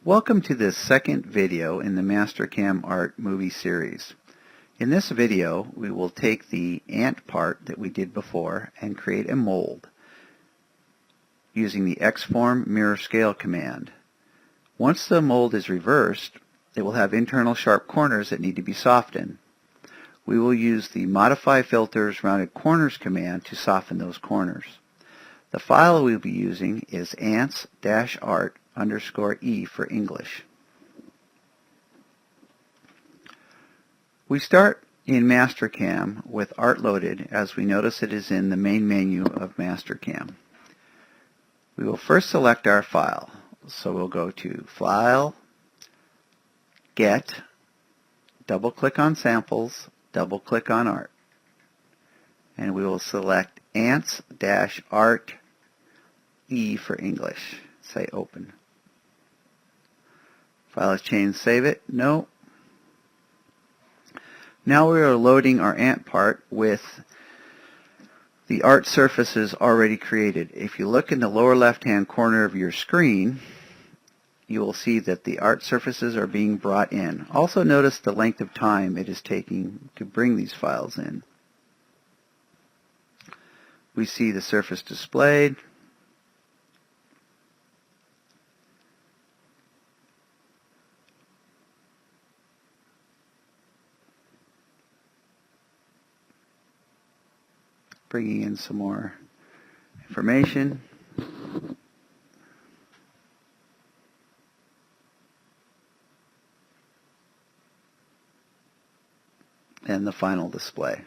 Welcome to this second video in the Mastercam Art movie series. In this video we will take the ant part that we did before and create a mold using the Xform mirror scale command. Once the mold is reversed, it will have internal sharp corners that need to be softened. We will use the Modify Filters Rounded Corners command to soften those corners. The file we will be using is ants-art_e for English. We start in Mastercam with Art loaded, as we notice it is in the main menu of Mastercam. We will first select our file. So we'll go to File, Get, double-click on Samples, double-click on Art. And we will select ants-art E for English. Say Open. File is changed, save it. No. Now we are loading our ant part with the art surfaces already created. If you look in the lower left-hand corner of your screen, you will see that the art surfaces are being brought in. Also notice the length of time it is taking to bring these files in. We see the surface displayed. Bringing in some more information. And the final display.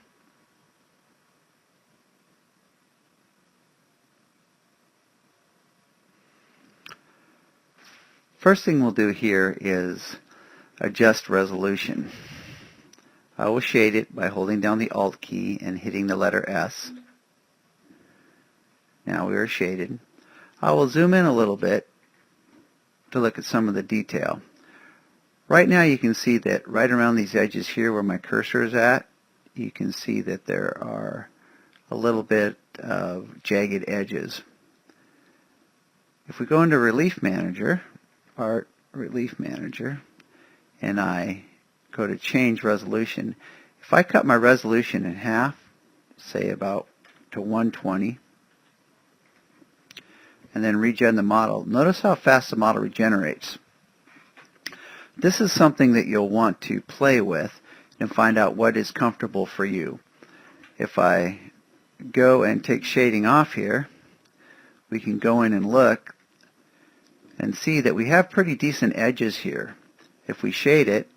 First thing we'll do here is adjust resolution. I will shade it by holding down the Alt key and hitting the letter S. Now we are shaded. I will zoom in a little bit to look at some of the detail. Right now you can see that right around these edges here where my cursor is at, you can see that there are a little bit of jagged edges. If we go into Relief Manager, Art Relief Manager, and I go to change resolution, if I cut my resolution in half, say about to 120, and then regen the model, notice how fast the model regenerates. This is something that you'll want to play with and find out what is comfortable for you. If I go and take shading off here, we can go in and look and see that we have pretty decent edges here. If we shade it,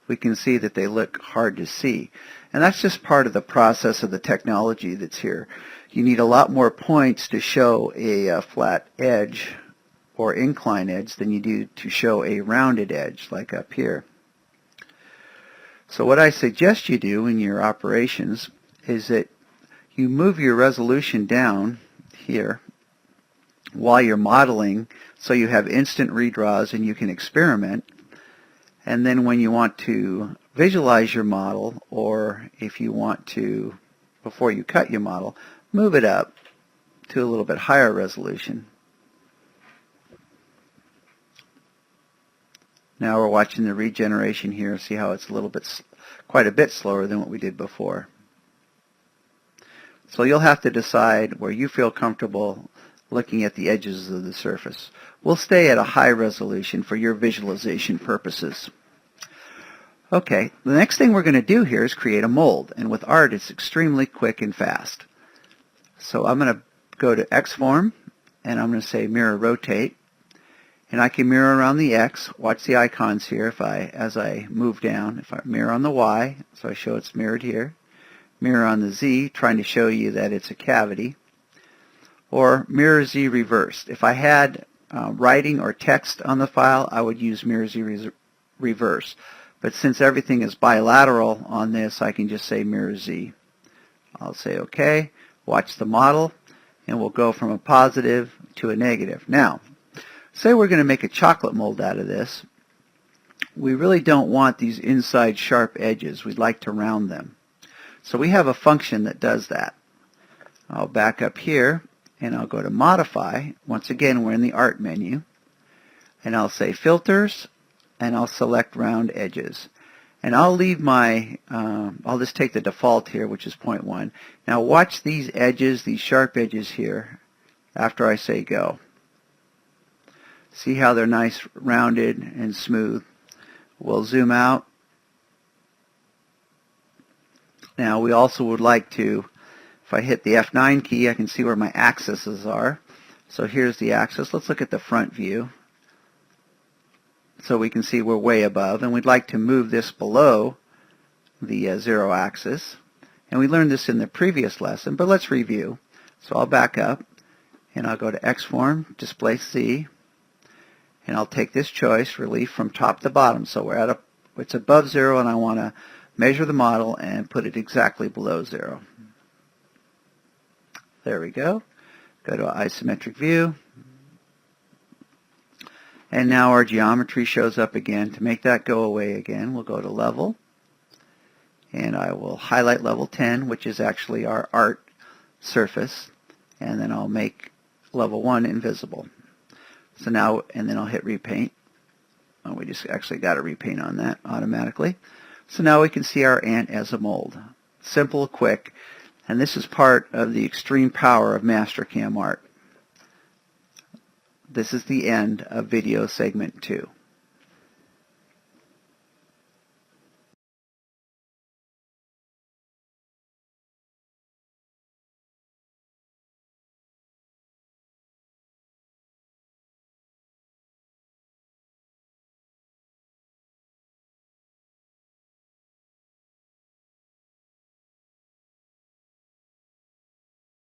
we can see that they look hard to see. And that's just part of the process of the technology that's here. You need a lot more points to show a flat edge or incline edge than you do to show a rounded edge like up here. So what I suggest you do in your operations is that you move your resolution down here while you're modeling so you have instant redraws and you can experiment. And then when you want to visualize your model, or if you want to, before you cut your model, move it up to a little bit higher resolution. Now we're watching the regeneration here. See how it's quite a bit slower than what we did before. So you'll have to decide where you feel comfortable looking at the edges of the surface. We'll stay at a high resolution for your visualization purposes. Okay, the next thing we're going to do here is create a mold, and with art it's extremely quick and fast. So I'm going to go to Xform and I'm going to say mirror rotate, and I can mirror around the X. Watch the icons here. As I move down, if I mirror on the Y, so I show it's mirrored here, mirror on the Z, trying to show you that it's a cavity, or mirror Z reversed. If I had writing or text on the file, I would use mirror Z reverse. But since everything is bilateral on this, I can just say mirror Z. I'll say OK, watch the model, and we'll go from a positive to a negative. Now, say we're going to make a chocolate mold out of this. We really don't want these inside sharp edges. We'd like to round them. So we have a function that does that. I'll back up here and I'll go to Modify. Once again, we're in the Art menu. and I'll say filters, and I'll select round edges. And I'll leave my, I'll just take the default here, which is 0.1. Now watch these edges, these sharp edges here, after I say go. See how they're nice, rounded, and smooth. We'll zoom out. Now we also would like to, if I hit the F9 key, I can see where my axes are. So here's the axis. Let's look at the front view. So we can see we're way above, and we'd like to move this below the 0 axis. And we learned this in the previous lesson, but let's review. So I'll back up, and I'll go to X-Form, Display C, and I'll take this choice, Relief from top to bottom. So we're at it's above 0, and I want to measure the model and put it exactly below 0. There we go. Go to Isometric View. And now our geometry shows up again. To make that go away again, we'll go to Level. And I will highlight Level 10, which is actually our art surface. And then I'll make Level 1 invisible. So now, and then I'll hit Repaint. Oh, we just actually got a repaint on that automatically. So now we can see our ant as a mold. Simple, quick. And this is part of the extreme power of Mastercam Art. This is the end of video segment 2.